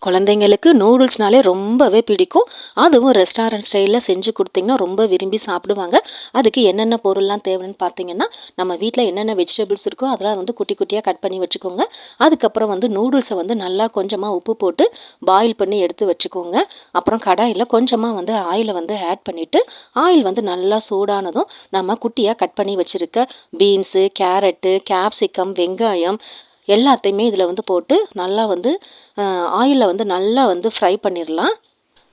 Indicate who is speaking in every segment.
Speaker 1: குழந்தைங்களுக்கு நூடுல்ஸ்னாலே ரொம்பவே பிடிக்கும். அதுவும் ரெஸ்டாரண்ட் ஸ்டைலில் செஞ்சு கொடுத்தீங்கன்னா ரொம்ப விரும்பி சாப்பிடுவாங்க. அதுக்கு என்னென்ன பொருள்லாம் தேவைன்னு பார்த்தீங்கன்னா, நம்ம வீட்டில் என்னென்ன வெஜிடபிள்ஸ் இருக்கோ அதெல்லாம் வந்து குட்டி குட்டியாக கட் பண்ணி வச்சுக்கோங்க. அதுக்கப்புறம் வந்து நூடுல்ஸை வந்து நல்லா கொஞ்சமாக உப்பு போட்டு பாயில் பண்ணி எடுத்து வச்சுக்கோங்க. அப்புறம் கடாயில் கொஞ்சமாக வந்து ஆயிலை வந்து ஆட் பண்ணிவிட்டு, ஆயில் வந்து நல்லா சூடானதும் நம்ம குட்டியாக கட் பண்ணி வச்சுருக்க பீன்ஸு, கேரட்டு, கேப்சிகம், வெங்காயம் எல்லாத்தையுமே இதில் வந்து போட்டு நல்லா வந்து ஆயிலில் வந்து நல்லா வந்து ஃப்ரை பண்ணிடலாம்.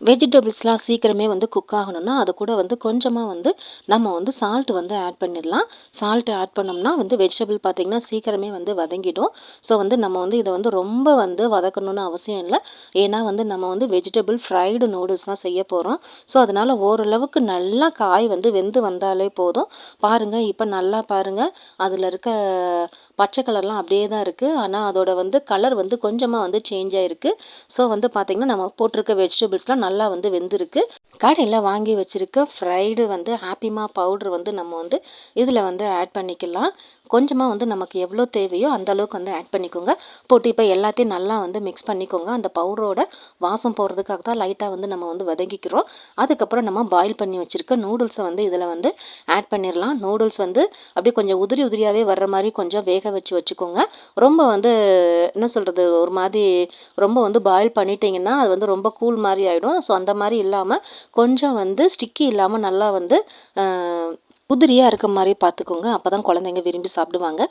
Speaker 1: வெஜிடபிள்ஸ்லாம் சீக்கிரமே வந்து குக் ஆகணும்னா அது கூட வந்து கொஞ்சமாக வந்து நம்ம வந்து சால்ட் வந்து ஆட் பண்ணிடலாம். சால்ட் ஆட் பண்ணோம்னா வந்து வெஜிடபிள் பார்த்திங்கன்னா சீக்கிரமே வந்து வதங்கிடும். ஸோ வந்து நம்ம வந்து இதை வந்து ரொம்ப வந்து வதக்கணும்னு அவசியம் இல்லை. ஏன்னா வந்து நம்ம வந்து வெஜிடபிள் ஃப்ரைடு நூடுல்ஸ் தான் செய்ய போகிறோம். ஸோ அதனால் ஓரளவுக்கு நல்லா காய் வந்து வெந்து வந்தாலே போதும். பாருங்கள், இப்போ நல்லா பாருங்கள், அதில் இருக்க பச்சை கலர்லாம் அப்படியே தான் இருக்குது. ஆனால் அதோட வந்து கலர் வந்து கொஞ்சமாக வந்து சேஞ்ச் ஆகிருக்கு. ஸோ வந்து பார்த்திங்கன்னா நம்ம போட்டிருக்க வெஜிடபிள்ஸ்லாம் நல்லா வந்து வெந்திருக்கு. கடையில் வாங்கி வச்சுருக்க ஃப்ரைடு வந்து ஹாப்பிமா பவுட்ரு வந்து நம்ம வந்து இதில் வந்து ஆட் பண்ணிக்கலாம். கொஞ்சமாக வந்து நமக்கு எவ்வளோ தேவையோ அந்த அளவுக்கு வந்து ஆட் பண்ணிக்கோங்க. போட்டு இப்போ எல்லாத்தையும் நல்லா வந்து மிக்ஸ் பண்ணிக்கோங்க. அந்த பவுடரோட வாசம் போகிறதுக்காக தான் லைட்டாக வந்து நம்ம வந்து வதக்கிக்கிறோம். அதுக்கப்புறம் நம்ம பாயில் பண்ணி வச்சுருக்க நூடுல்ஸை வந்து இதில் வந்து ஆட் பண்ணிடலாம். நூடுல்ஸ் வந்து அப்படியே கொஞ்சம் உதிரி உதிரியாகவே வர்ற மாதிரி கொஞ்சம் வேக வச்சுக்கோங்க. ரொம்ப வந்து என்ன சொல்கிறது, ஒரு மாதிரி ரொம்ப வந்து பாயில் பண்ணிட்டீங்கன்னா அது வந்து ரொம்ப கூழ் மாதிரி ஆகிடும். ஸோ அந்த மாதிரி இல்லாமல் கொஞ்சம் வந்து ஸ்டிக்கி இல்லாமல் நல்லா வந்து உதிரியாக இருக்க மாதிரி பார்த்துக்கோங்க. அப்போ தான் குழந்தைங்க விரும்பி சாப்பிடுவாங்க.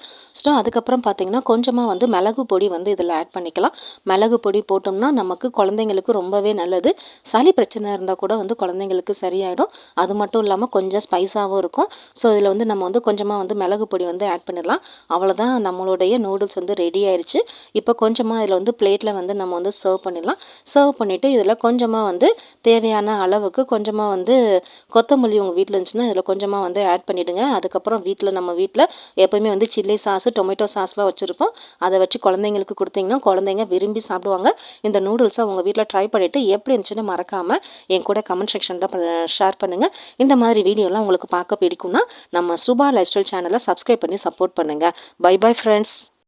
Speaker 1: ஸோ அதுக்கப்புறம் பார்த்திங்கன்னா கொஞ்சமாக வந்து மிளகு பொடி வந்து இதில் ஆட் பண்ணிக்கலாம். மிளகு பொடி போட்டோம்னா நமக்கு குழந்தைங்களுக்கு ரொம்பவே நல்லது. சளி பிரச்சனை இருந்தால் கூட வந்து குழந்தைங்களுக்கு சரியாயிடும். அது மட்டும் இல்லாமல் கொஞ்சம் ஸ்பைஸாகவும் இருக்கும். ஸோ இதில் வந்து நம்ம வந்து கொஞ்சமாக வந்து மிளகு பொடி வந்து ஆட் பண்ணிடலாம். அவ்வளோதான், நம்மளுடைய நூடுல்ஸ் வந்து ரெடி ஆயிடுச்சு. இப்போ கொஞ்சமாக இதில் வந்து பிளேட்டில் வந்து நம்ம வந்து சர்வ் பண்ணிடலாம். சர்வ் பண்ணிவிட்டு இதில் கொஞ்சமாக வந்து தேவையான அளவுக்கு கொஞ்சமாக வந்து கொத்தமல்லி உங்கள் வீட்டில் இருந்துச்சுன்னா இதில் கொஞ்சமாக வந்து ஆட் பண்ணிவிடுங்க. அதுக்கப்புறம் நம்ம வீட்டில் எப்போயுமே வந்து சில்லி சாஸு, டொமேட்டோ சாஸ்லாம் வச்சுருப்போம். அதை வச்சு குழந்தைங்களுக்கு கொடுத்தீங்கன்னா குழந்தைங்க விரும்பி சாப்பிடுவாங்க. இந்த நூடுல்ஸை உங்கள் வீட்டில் ட்ரை பண்ணிவிட்டு எப்படி இருந்துச்சுன்னு மறக்காமல் என் கூட கமெண்ட் செக்ஷனில் ஷேர் பண்ணுங்கள். இந்த மாதிரி வீடியோலாம் உங்களுக்கு பார்க்க பிடிக்கும்னா நம்ம சுபா லைஃப் ஸ்டைல் சேனலை சப்ஸ்கிரைப் பண்ணி சப்போர்ட் பண்ணுங்கள். Bye bye friends.